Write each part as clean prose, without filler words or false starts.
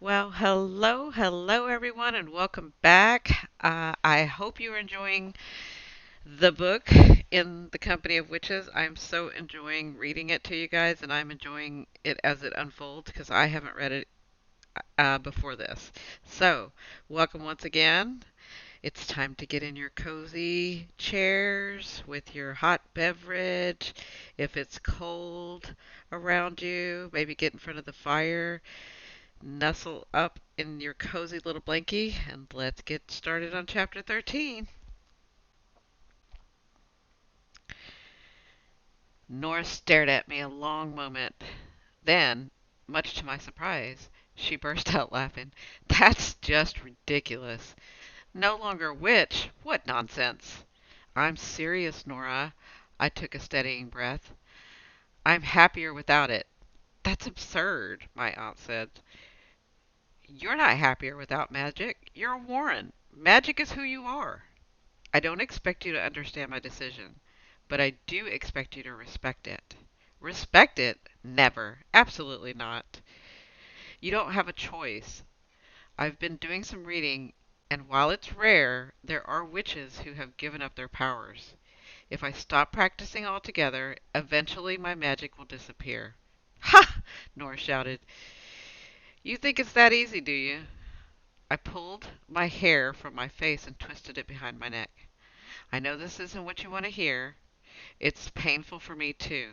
Well, hello everyone, and welcome back. I hope you're enjoying the book In the Company of Witches. I'm so enjoying reading it to you guys, and I'm enjoying it as it unfolds because I haven't read it before this. So, welcome once again. It's time to get in your cozy chairs with your hot beverage. If it's cold around you, maybe get in front of the fire. Nestle up in your cozy little blankie and let's get started on chapter 13. Nora stared at me a long moment. Then, much to my surprise, she burst out laughing. That's just ridiculous. No longer a witch? What nonsense. I'm serious, Nora. I took a steadying breath. I'm happier without it. That's absurd, my aunt said. You're not happier without magic. You're a Warren. Magic is who you are. I don't expect you to understand my decision, but I do expect you to respect it. Respect it? Never. Absolutely not. You don't have a choice. I've been doing some reading, and while it's rare, there are witches who have given up their powers. If I stop practicing altogether, eventually my magic will disappear. Ha! Nora shouted. You think it's that easy, do you? I pulled my hair from my face and twisted it behind my neck. I know this isn't what you want to hear. It's painful for me too.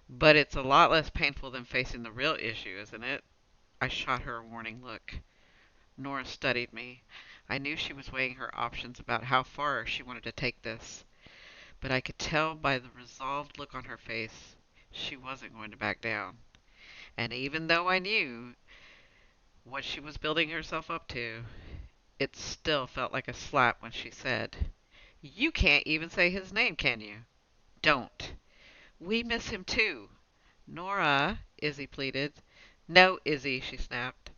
But it's a lot less painful than facing the real issue, isn't it? I shot her a warning look. Nora studied me. I knew she was weighing her options about how far she wanted to take this, but I could tell by the resolved look on her face she wasn't going to back down. And even though I knew what she was building herself up to, it still felt like a slap when she said, You can't even say his name, can you? Don't. We miss him too. Nora, Izzy pleaded. No, Izzy, she snapped.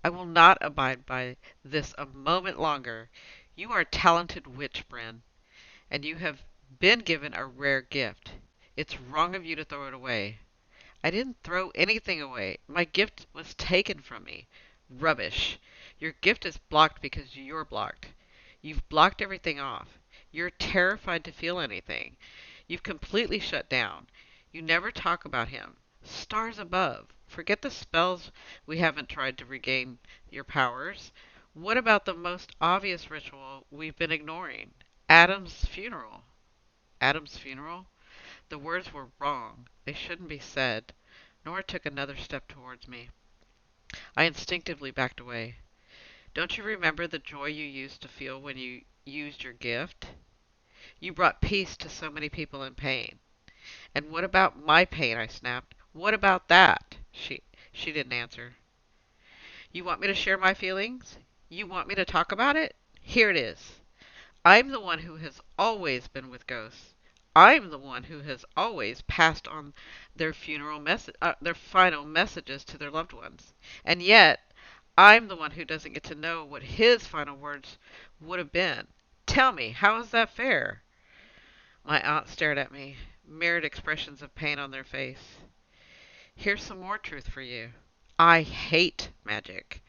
I will not abide by this a moment longer. You are a talented witch, Bryn, and you have been given a rare gift. It's wrong of you to throw it away. I didn't throw anything away. My gift was taken from me. Rubbish. Your gift is blocked because you're blocked. You've blocked everything off. You're terrified to feel anything. You've completely shut down. You never talk about him. Stars above. Forget the spells we haven't tried to regain your powers. What about the most obvious ritual we've been ignoring? Adam's funeral. Adam's funeral? The words were wrong. They shouldn't be said. Nora took another step towards me. I instinctively backed away. Don't you remember the joy you used to feel when you used your gift? You brought peace to so many people in pain. And what about my pain? I snapped. What about that? She didn't answer. You want me to share my feelings? You want me to talk about it? Here it is. I'm the one who has always been with ghosts. I'm the one who has always passed on their final messages to their loved ones. And yet, I'm the one who doesn't get to know what his final words would have been. Tell me, how is that fair? My aunt stared at me, mirrored expressions of pain on their face. Here's some more truth for you. I hate magic.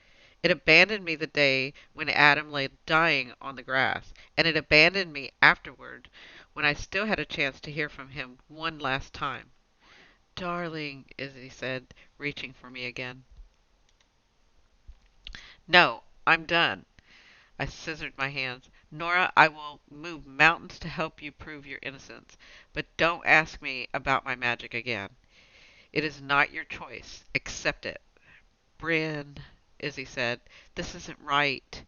It abandoned me the day when Adam lay dying on the grass, and it abandoned me afterward when I still had a chance to hear from him one last time. Darling, Izzy said, reaching for me again. No, I'm done. I scissored my hands. Nora, I will move mountains to help you prove your innocence, but don't ask me about my magic again. It is not your choice. Accept it. Bryn, Izzy said, this isn't right.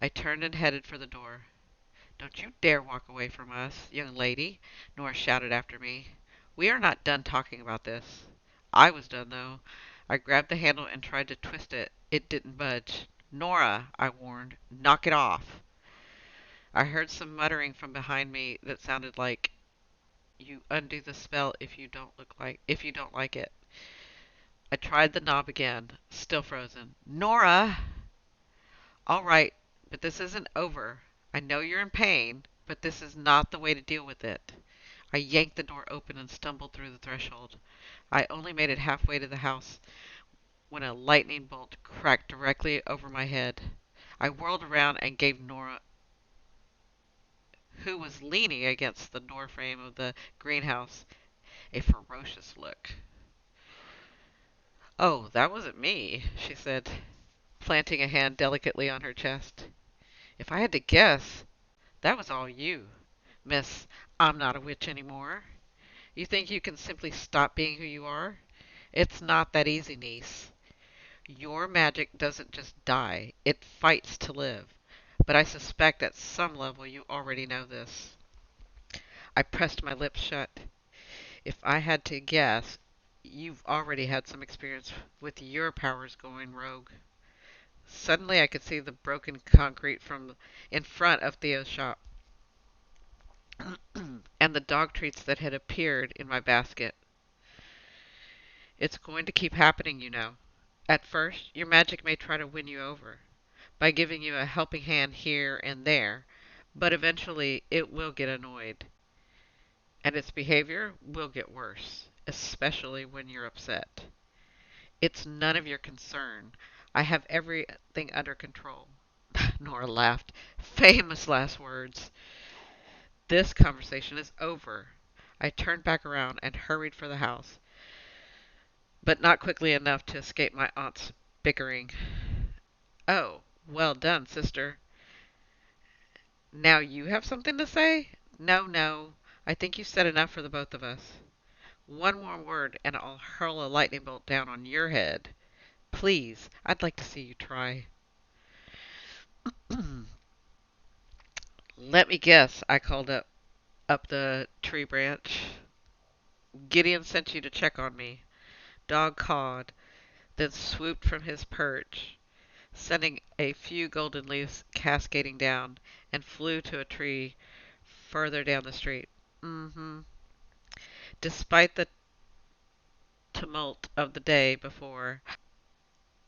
I turned and headed for the door. Don't you dare walk away from us, young lady, Nora shouted after me. We are not done talking about this. I was done, though. I grabbed the handle and tried to twist it. It didn't budge. Nora, I warned, knock it off. I heard some muttering from behind me that sounded like, you undo the spell if you don't like it. I tried the knob again, still frozen. Nora! All right, but this isn't over. I know you're in pain, but this is not the way to deal with it. I yanked the door open and stumbled through the threshold. I only made it halfway to the house when a lightning bolt cracked directly over my head. I whirled around and gave Nora, who was leaning against the door frame of the greenhouse, a ferocious look. "Oh, that wasn't me," she said, planting a hand delicately on her chest. "If I had to guess, that was all you, Miss I'm not a witch any more. You think you can simply stop being who you are? It's not that easy, niece. Your magic doesn't just die, it fights to live. But I suspect at some level you already know this." I pressed my lips shut. "If I had to guess, you've already had some experience with your powers going rogue." Suddenly I could see the broken concrete from in front of Theo's shop, and the dog treats that had appeared in my basket. "It's going to keep happening, you know. At first, your magic may try to win you over, by giving you a helping hand here and there, but eventually it will get annoyed, and its behavior will get worse, especially when you're upset. It's none of your concern. I have everything under control." Nora laughed. Famous last words. This conversation is over. I turned back around and hurried for the house, but not quickly enough to escape my aunt's bickering. "Oh, well done, sister. Now you have something to say?" "No, no. I think you've said enough for the both of us. One more word and I'll hurl a lightning bolt down on your head. Please, I'd like to see you try." "Let me guess," I called up the tree branch. "Gideon sent you to check on me." Dog cawed, then swooped from his perch, sending a few golden leaves cascading down, and flew to a tree further down the street. Mm-hmm. Despite the tumult of the day before,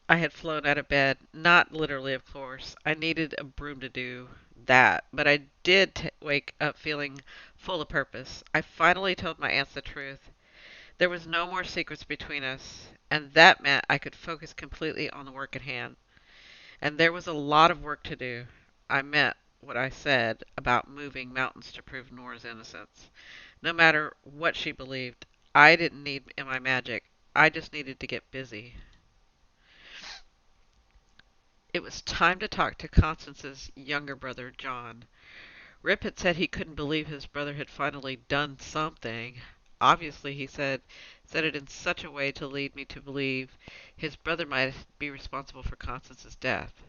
I had flown out of bed. Not literally, of course. I needed a broom to do that, but I did wake up feeling full of purpose. I finally told my aunts the truth. There was no more secrets between us, and that meant I could focus completely on the work at hand. And there was a lot of work to do. I meant what I said about moving mountains to prove Nora's innocence. No matter what she believed, I didn't need my magic. I just needed to get busy. It was time to talk to Constance's younger brother, John. Rip had said he couldn't believe his brother had finally done something. Obviously, he said it in such a way to lead me to believe his brother might be responsible for Constance's death.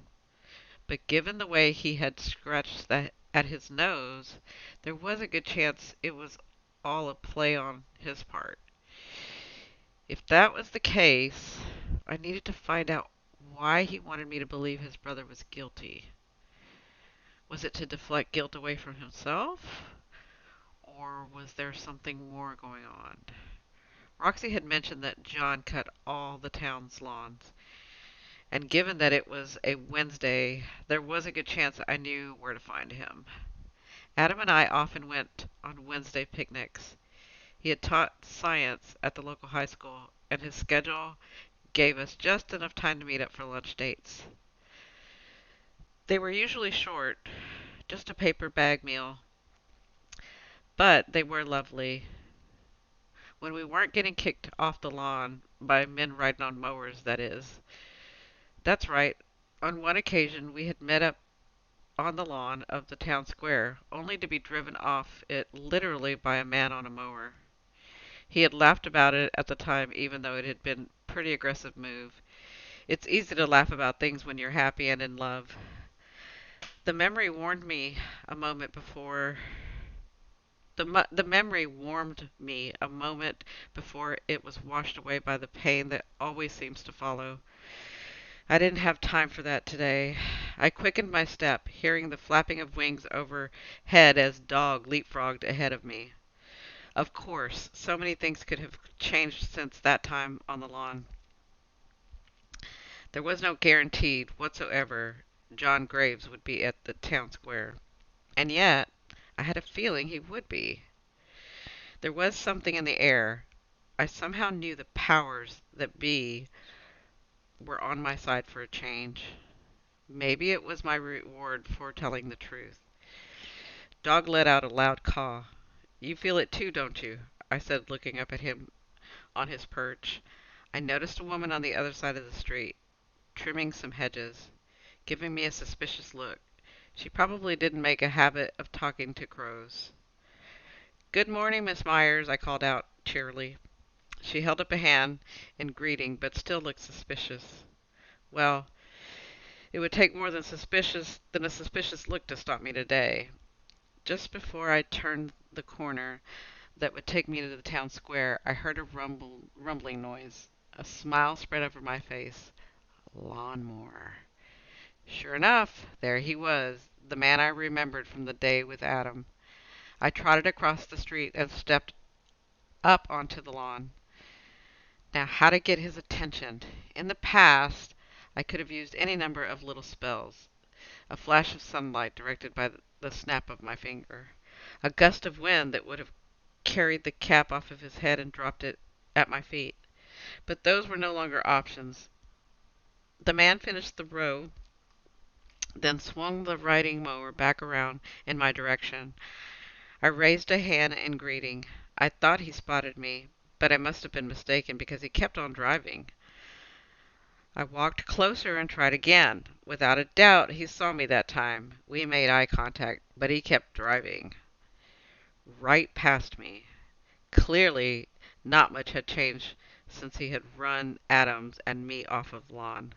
But given the way he had scratched at his nose, there was a good chance it was all a play on his part. If that was the case, I needed to find out why he wanted me to believe his brother was guilty. Was it to deflect guilt away from himself? Or was there something more going on? Roxy had mentioned that John cut all the town's lawns, and given that it was a Wednesday, there was a good chance I knew where to find him. Adam and I often went on Wednesday picnics. He had taught science at the local high school, and his schedule gave us just enough time to meet up for lunch dates. They were usually short, just a paper bag meal, but they were lovely. When we weren't getting kicked off the lawn by men riding on mowers, that is. That's right. On one occasion we had met up on the lawn of the town square, only to be driven off it literally by a man on a mower. He had laughed about it at the time, even though it had been a pretty aggressive move. It's easy to laugh about things when you're happy and in love. The memory warned me a moment before the memory warmed me a moment before it was washed away by the pain that always seems to follow. I didn't have time for that today. I quickened my step, hearing the flapping of wings overhead as Dog leapfrogged ahead of me. Of course, so many things could have changed since that time on the lawn. There was no guarantee whatsoever John Graves would be at the town square. And yet, I had a feeling he would be. There was something in the air. I somehow knew the powers that be were on my side for a change. Maybe it was my reward for telling the truth. Dog let out a loud caw. You feel it too, don't you? I said, looking up at him on his perch. I noticed a woman on the other side of the street, trimming some hedges, giving me a suspicious look. She probably didn't make a habit of talking to crows. Good morning, Miss Myers, I called out cheerily. She held up a hand in greeting, but still looked suspicious. Well, it would take more than a suspicious look to stop me today. Just before I turned the corner that would take me to the town square, I heard a rumbling noise. A smile spread over my face. Lawnmower. Sure enough, there he was, the man I remembered from the day with Adam. I trotted across the street and stepped up onto the lawn. Now, how to get his attention? In the past, I could have used any number of little spells. A flash of sunlight directed by the snap of my finger. A gust of wind that would have carried the cap off of his head and dropped it at my feet. But those were no longer options. The man finished the row, then swung the riding mower back around in my direction. I raised a hand in greeting. I thought he spotted me, but I must have been mistaken because he kept on driving. I walked closer and tried again. Without a doubt, he saw me that time. We made eye contact, but he kept driving right past me. Clearly, not much had changed since he had run Adams and me off of the lawn.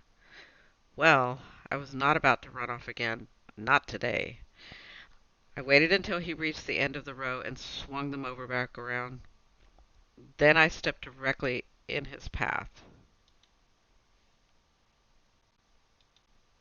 Well, I was not about to run off again. Not today. I waited until he reached the end of the row and swung the mower back around. Then I stepped directly in his path.